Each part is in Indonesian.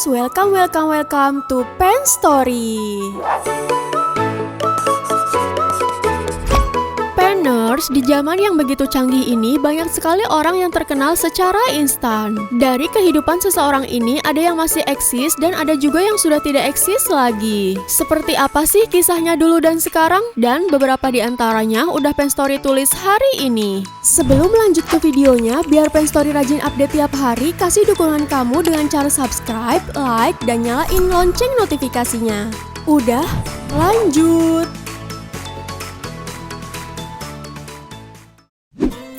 guys, welcome to Pen Story. Penners, di zaman yang begitu canggih ini banyak sekali orang yang terkenal secara instan. Dari kehidupan seseorang ini ada yang masih eksis dan ada juga yang sudah tidak eksis lagi. Seperti apa sih kisahnya dulu dan sekarang? Dan beberapa di antaranya udah Pen Story tulis hari ini. Sebelum lanjut ke videonya, biar Pen Story rajin update tiap hari, kasih dukungan kamu dengan cara subscribe, like, dan nyalain lonceng notifikasinya. Udah, lanjut!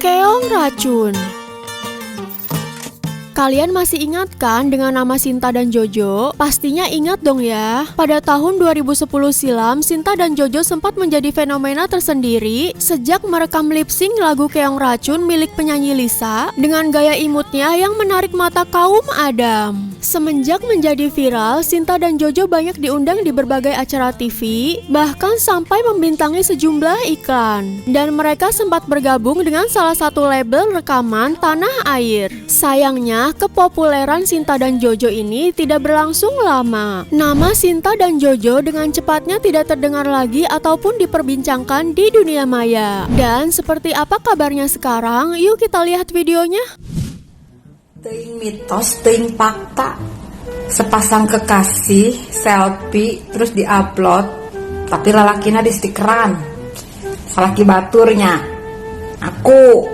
Keong racun. Kalian masih ingat kan dengan nama Sinta dan Jojo? Pastinya ingat dong ya. Pada tahun 2010 silam, Sinta dan Jojo sempat menjadi fenomena tersendiri sejak merekam lip sync lagu Keong Racun milik penyanyi Lisa dengan gaya imutnya yang menarik mata kaum Adam. Semenjak menjadi viral, Sinta dan Jojo banyak diundang di berbagai acara TV, bahkan sampai membintangi sejumlah iklan. Dan mereka sempat bergabung dengan salah satu label rekaman tanah air. Sayangnya, kepopuleran Sinta dan Jojo ini tidak berlangsung lama. Nama Sinta dan Jojo dengan cepatnya tidak terdengar lagi ataupun diperbincangkan di dunia maya. Dan seperti apa kabarnya sekarang? Yuk kita lihat videonya. Teuing mitos, teuing fakta. Sepasang kekasih selfie terus diupload, tapi lalakina di stikeran. Salaki baturnya. Aku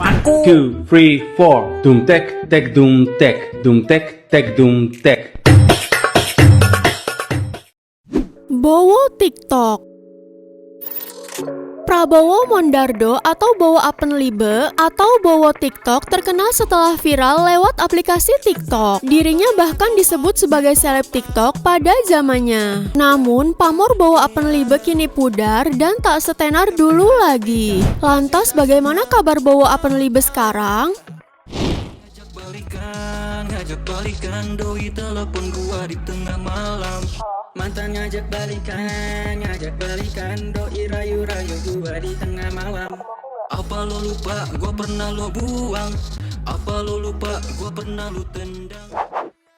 2, 3, 4 Doom tek tek doom tek doom tek tek doom tek. Bowo TikTok. Prabowo Mondardo atau Bowo Appenliebe atau Bowo TikTok terkenal setelah viral lewat aplikasi TikTok. Dirinya bahkan disebut sebagai seleb TikTok pada zamannya. Namun, pamor Bowo Appenliebe kini pudar dan tak setenar dulu lagi. Lantas bagaimana kabar Bowo Appenliebe sekarang? Ngajak balikan, doi telepon gua di tengah malam. Mantan ngajak balikan, doi rayu-rayu gua di tengah malam. Apa lo lupa gua pernah lo buang? Apa lo lupa gua pernah lo tendang?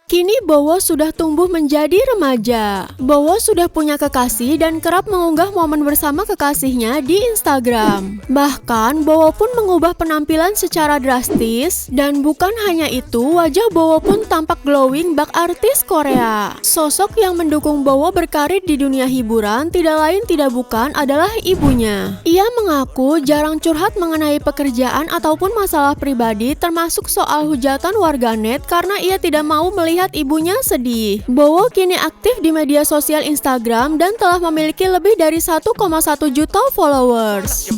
Kini Bowo sudah tumbuh menjadi remaja. Bowo sudah punya kekasih dan kerap mengunggah momen bersama kekasihnya di Instagram. Bahkan Bowo pun mengubah penampilan secara drastis. Dan bukan hanya itu, wajah Bowo pun tampak glowing bak artis Korea. Sosok yang mendukung Bowo berkarir di dunia hiburan tidak lain tidak bukan adalah ibunya. Ia mengaku jarang curhat mengenai pekerjaan ataupun masalah pribadi, termasuk soal hujatan warganet karena ia tidak mau melihat ibunya sedih. Bowo kini aktif di media sosial Instagram dan telah memiliki lebih dari 1,1 juta followers.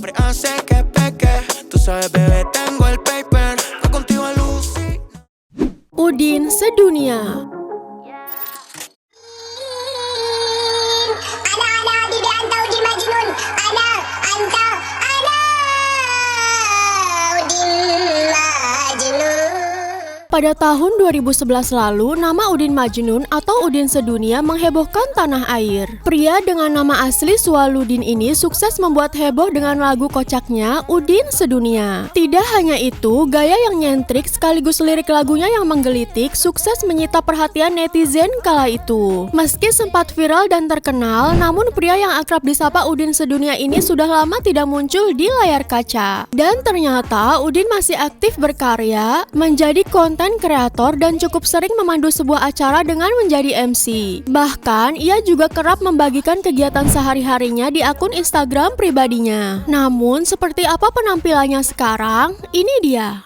Udin sedunia. Pada tahun 2011 lalu, nama Udin Majnun atau Udin Sedunia menghebohkan tanah air. Pria dengan nama asli Sualudin ini sukses membuat heboh dengan lagu kocaknya Udin Sedunia. Tidak hanya itu, gaya yang nyentrik sekaligus lirik lagunya yang menggelitik sukses menyita perhatian netizen kala itu. Meski sempat viral dan terkenal, namun pria yang akrab disapa Udin Sedunia ini sudah lama tidak muncul di layar kaca. Dan ternyata Udin masih aktif berkarya, menjadi konten kreator dan cukup sering memandu sebuah acara dengan menjadi MC. Bahkan, ia juga kerap membagikan kegiatan sehari-harinya di akun Instagram pribadinya. Namun, seperti apa penampilannya sekarang? Ini dia.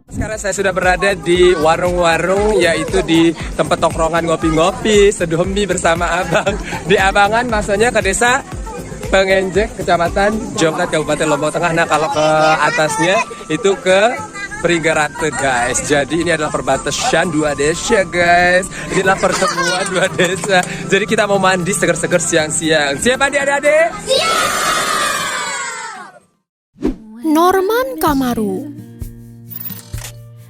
Sekarang saya sudah berada di warung-warung, yaitu di tempat tongkrongan ngopi-ngopi, seduh mie bersama abang. Di Abangan, maksudnya ke desa Pengenjek, Kecamatan Jomblat, Kabupaten Lombok Tengah. Nah, kalau ke atasnya itu ke Pringgarate guys. Jadi ini adalah perbatasan dua desa guys. Ini adalah pertemuan dua desa. Jadi kita mau mandi seger-seger siang-siang. Siap mandi adik-adik? Norman Kamaru.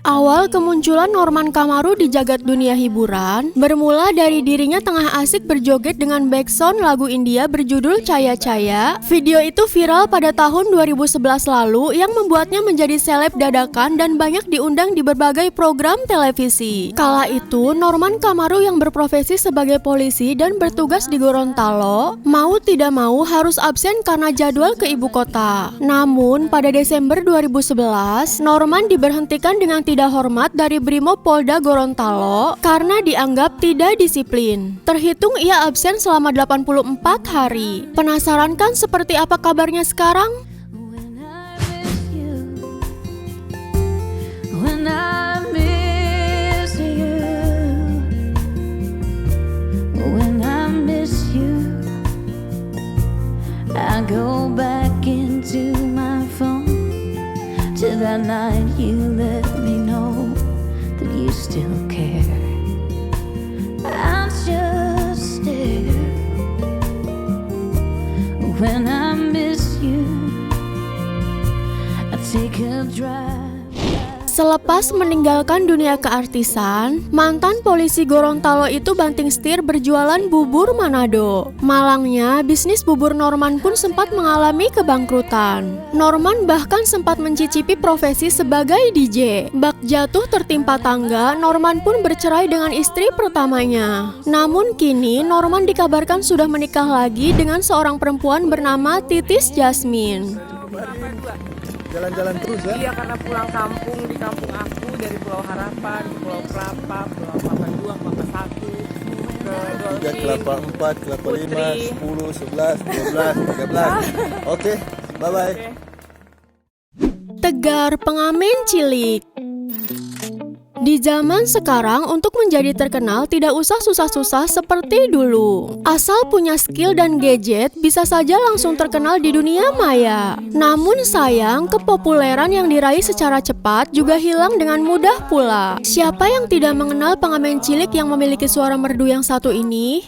Awal kemunculan Norman Kamaru di jagat dunia hiburan bermula dari dirinya tengah asik berjoget dengan backsound lagu India berjudul Caya Caya. Video itu viral pada tahun 2011 lalu yang membuatnya menjadi seleb dadakan dan banyak diundang di berbagai program televisi. Kala itu, Norman Kamaru yang berprofesi sebagai polisi dan bertugas di Gorontalo, mau tidak mau harus absen karena jadwal ke ibu kota. Namun, pada Desember 2011, Norman diberhentikan dengan tidak hormat dari Brimob Polda Gorontalo karena dianggap tidak disiplin. Terhitung ia absen selama 84 hari. Penasaran kan seperti apa kabarnya sekarang? When I miss you, when I miss you, I go back into my phone to that night you let me know that you still care. I just stare when I miss you. I take a drive. Selepas meninggalkan dunia keartisan, mantan polisi Gorontalo itu banting setir berjualan bubur Manado. Malangnya, bisnis bubur Norman pun sempat mengalami kebangkrutan. Norman bahkan sempat mencicipi profesi sebagai DJ. Bak jatuh tertimpa tangga, Norman pun bercerai dengan istri pertamanya. Namun kini, Norman dikabarkan sudah menikah lagi dengan seorang perempuan bernama Titis Jasmine. Jalan-jalan terus ya? Iya, karena pulang kampung, di kampung aku dari Pulau Harapan, Pulau Kelapa, Pulau Kelapa 2, Kelapa 1, ke Dolphin, Kelapa 4, Kelapa 5, 10, 11, 12, 13. Oke, bye-bye. Tegar pengamen cilik. Di zaman sekarang, untuk menjadi terkenal tidak usah susah-susah seperti dulu. Asal punya skill dan gadget, bisa saja langsung terkenal di dunia maya. Namun sayang, kepopuleran yang diraih secara cepat juga hilang dengan mudah pula. Siapa yang tidak mengenal pengamen cilik yang memiliki suara merdu yang satu ini?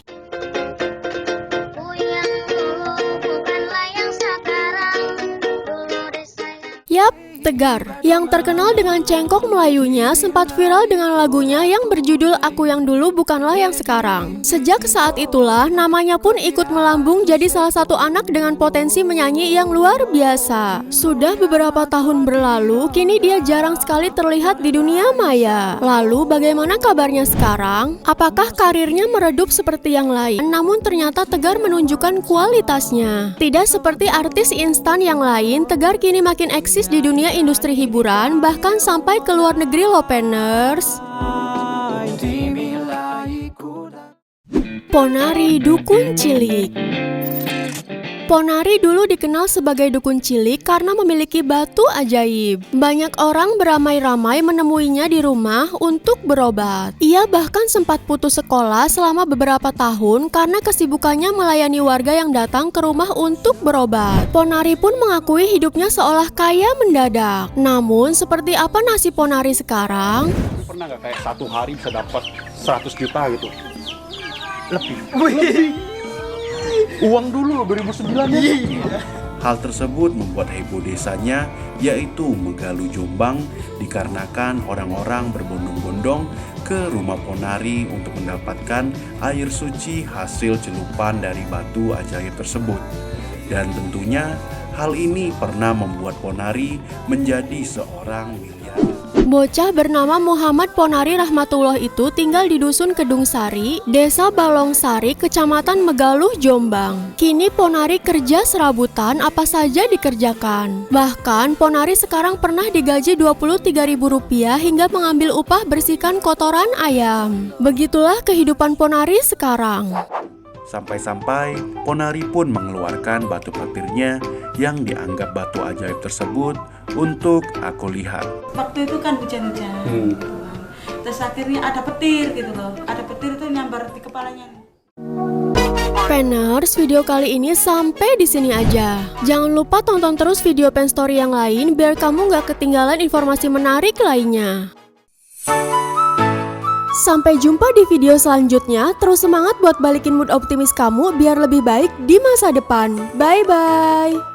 Yap, Tegar, yang terkenal dengan cengkok Melayunya, sempat viral dengan lagunya yang berjudul Aku Yang Dulu Bukanlah Yang Sekarang. Sejak saat itulah, namanya pun ikut melambung jadi salah satu anak dengan potensi menyanyi yang luar biasa. Sudah beberapa tahun berlalu, kini dia jarang sekali terlihat di dunia maya. Lalu, bagaimana kabarnya sekarang? Apakah karirnya meredup seperti yang lain? Namun ternyata Tegar menunjukkan kualitasnya. Tidak seperti artis instan yang lain, Tegar kini makin eksis di dunia industri hiburan, bahkan sampai ke luar negeri loh Penners. Ponari Dukun Cilik. Ponari dulu dikenal sebagai dukun cilik karena memiliki batu ajaib. Banyak orang beramai-ramai menemuinya di rumah untuk berobat. Ia bahkan sempat putus sekolah selama beberapa tahun karena kesibukannya melayani warga yang datang ke rumah untuk berobat. Ponari pun mengakui hidupnya seolah kaya mendadak. Namun, seperti apa nasib Ponari sekarang? Pernah nggak kayak satu hari bisa dapat 100 juta gitu? Lebih. Uang dulu 2009 ya. Hal tersebut membuat heboh desanya, yaitu Megalu Jombang, dikarenakan orang-orang berbondong-bondong ke rumah Ponari untuk mendapatkan air suci hasil celupan dari batu ajaib tersebut. Dan tentunya hal ini pernah membuat Ponari menjadi seorang miliarder. Bocah bernama Muhammad Ponari Rahmatullah itu tinggal di Dusun Kedung Sari, Desa Balongsari, Kecamatan Megaluh, Jombang. Kini Ponari kerja serabutan, apa saja dikerjakan. Bahkan Ponari sekarang pernah digaji Rp23.000 hingga mengambil upah bersihkan kotoran ayam. Begitulah kehidupan Ponari sekarang. Sampai-sampai Ponari pun mengeluarkan batu petirnya yang dianggap batu ajaib tersebut untuk aku lihat. Waktu itu kan hujan-hujan gitu kan. Terus akhirnya ada petir gitu loh. Ada petir itu nyambar di kepalanya. Penners, video kali ini sampai di sini aja. Jangan lupa tonton terus video Pen Story yang lain biar kamu gak ketinggalan informasi menarik lainnya. Sampai jumpa di video selanjutnya. Terus semangat buat balikin mood optimis kamu biar lebih baik di masa depan. Bye-bye.